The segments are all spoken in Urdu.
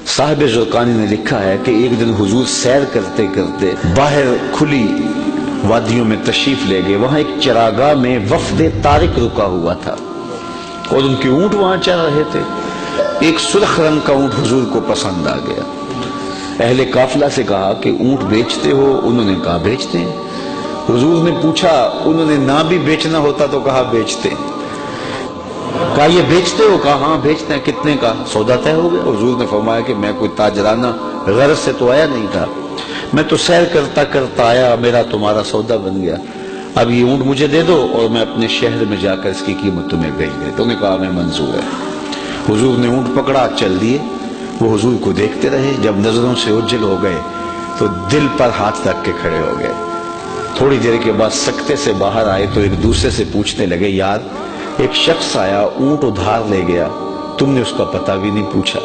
صاحب زرقانی نے لکھا ہے کہ ایک دن حضور سیر کرتے کرتے باہر کھلی وادیوں میں تشریف لے گئے. وہاں ایک چراگاہ میں وفد طارق رکا ہوا تھا اور ان کے اونٹ وہاں چر رہے تھے. ایک سرخ رنگ کا اونٹ حضور کو پسند آ گیا. اہل قافلہ سے کہا کہ اونٹ بیچتے ہو؟ انہوں نے کہا بیچتے ہیں. حضور نے پوچھا، انہوں نے نہ بھی بیچنا ہوتا تو کہا بیچتے ہیں. کہا یہ بیچتے ہو؟ کہا ہاں بیچتے ہیں. کتنے کا؟ سودا طے ہو گیا. حضور نے فرمایا کہ میں کوئی تاجرانہ غرض سے تو آیا نہیں تھا، میں تو سیر کرتا کرتا آیا، میرا تمہارا سودا بن گیا. اب یہ اونٹ مجھے دے دو اور میں اپنے شہر میں جا کر اس کی قیمت تمہیں بھیج دے. تو انہوں نے کہا ہمیں منظور ہے. حضور نے اونٹ پکڑا، چل دیے. وہ حضور کو دیکھتے رہے. جب نظروں سے اوجھل ہو گئے تو دل پر ہاتھ رکھ کے کھڑے ہو گئے. تھوڑی دیر کے بعد سکتے سے باہر آئے تو ایک دوسرے سے پوچھنے لگے، یار ایک شخص آیا اونٹ ادھار لے گیا، تم نے اس کا پتہ بھی نہیں پوچھا.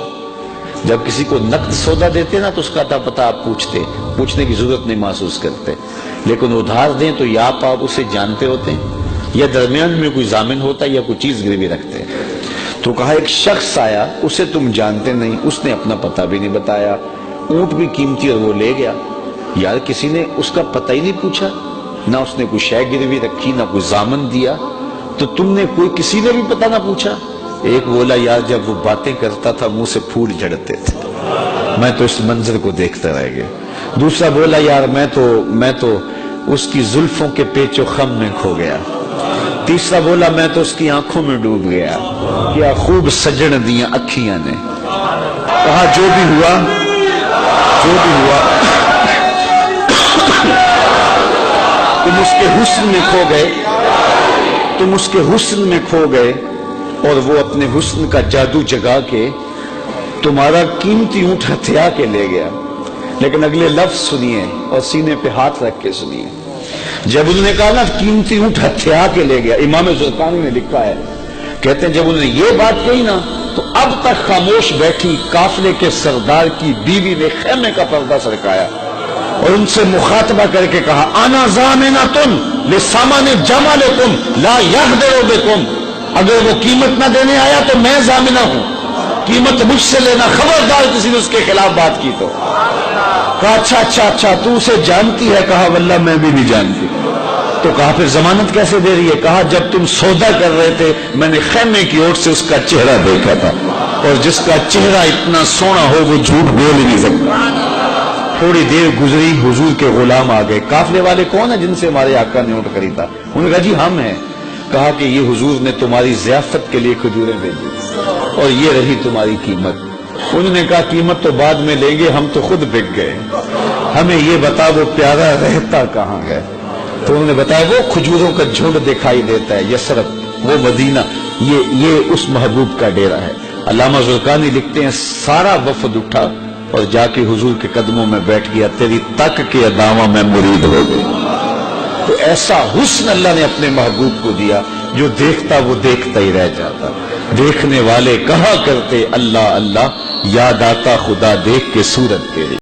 جب کسی کو نقد سودا دیتے نا تو اس کا پتہ آپ پوچھنے کی ضرورت نہیں محسوس کرتے، لیکن ادھار دیں تو یا آپ اسے جانتے ہوتے ہیں یا درمیان میں کوئی ضامن ہوتا ہے یا کوئی چیز گروی رکھتے ہیں. تو کہا ایک شخص آیا، اسے تم جانتے نہیں، اس نے اپنا پتہ بھی نہیں بتایا، اونٹ بھی قیمتی اور وہ لے گیا. یار کسی نے اس کا پتہ ہی نہیں پوچھا، نہ اس نے کوئی شے گروی رکھی، نہ کوئی ضامن دیا، تو تم نے کسی نے بھی پتہ نہ پوچھا. ایک بولا یار جب وہ باتیں کرتا تھا منہ سے پھول جھڑتے تھے، میں تو اس منظر کو دیکھتا رہ گیا. دوسرا بولا یار میں تو اس کی زلفوں کے پیچ و خم میں کھو گیا. تیسرا بولا میں تو اس کی آنکھوں میں ڈوب گیا، کیا خوب سجن دیاں اکھیاں نے. کہا جو بھی ہوا تم اس کے حسن میں کھو گئے اور وہ اپنے حسن کا جادو جگا کے تمہارا قیمتی اونٹ ہتھیا کے لے گیا. لیکن اگلے لفظ سنیے اور سینے پہ ہاتھ رکھ کے سنیے. جب انہوں نے کہا نا قیمتی اونٹ ہتھیا کے لے گیا، امام زرقانی نے لکھا ہے، کہتے ہیں جب انہوں نے یہ بات کہی نا تو اب تک خاموش بیٹھی قافلے کے سردار کی بیوی نے خیمے کا پردہ سرکایا اور ان سے مخاطبہ کر کے کہا انا ضامنۃ لسامان جمالکم لا یغدر بکم. اگر وہ قیمت نہ دینے آیا تو میں ضامنہ ہوں، قیمت مجھ سے لینا. خبردار کسی نے اس کے خلاف بات کی تو. کہا اچھا تو اسے جانتی ہے؟ کہا واللہ میں بھی نہیں جانتی. تو کہا پھر ضمانت کیسے دے رہی ہے؟ کہا جب تم سودا کر رہے تھے میں نے خیمے کی اوٹ سے اس کا چہرہ دیکھا تھا، اور جس کا چہرہ اتنا سونا ہو وہ جھوٹ بول ہی نہیں سکتا. تھوڑی دیر گزری، حضور کے غلام آ گئے. قافلے والے کون ہیں جن سے ہمارے آقا نے اونٹ خریدا؟ انہوں نے کہا جی ہم ہیں. کہا کہ یہ حضور نے تمہاری ضیافت کے لیے کھجوریں بھیجی اور یہ رہی تمہاری قیمت. انہوں نے کہا قیمت تو بعد میں لیں گے، ہم تو خود بک گئے، ہمیں یہ بتا وہ پیارا رہتا کہاں ہے. تو انہوں نے بتایا وہ کھجوروں کا جھنڈ دکھائی دیتا ہے، یثرب وہ مدینہ، یہ اس محبوب کا ڈیرا ہے. علامہ زرقانی لکھتے ہیں سارا وفد اٹھا اور جا کے حضور کے قدموں میں بیٹھ گیا. تیری تک کے اداواں میں مرید ہو گئی. تو ایسا حسن اللہ نے اپنے محبوب کو دیا جو دیکھتا وہ دیکھتا ہی رہ جاتا. دیکھنے والے کہا کرتے اللہ اللہ، یاد آتا خدا دیکھ کے صورت تیری.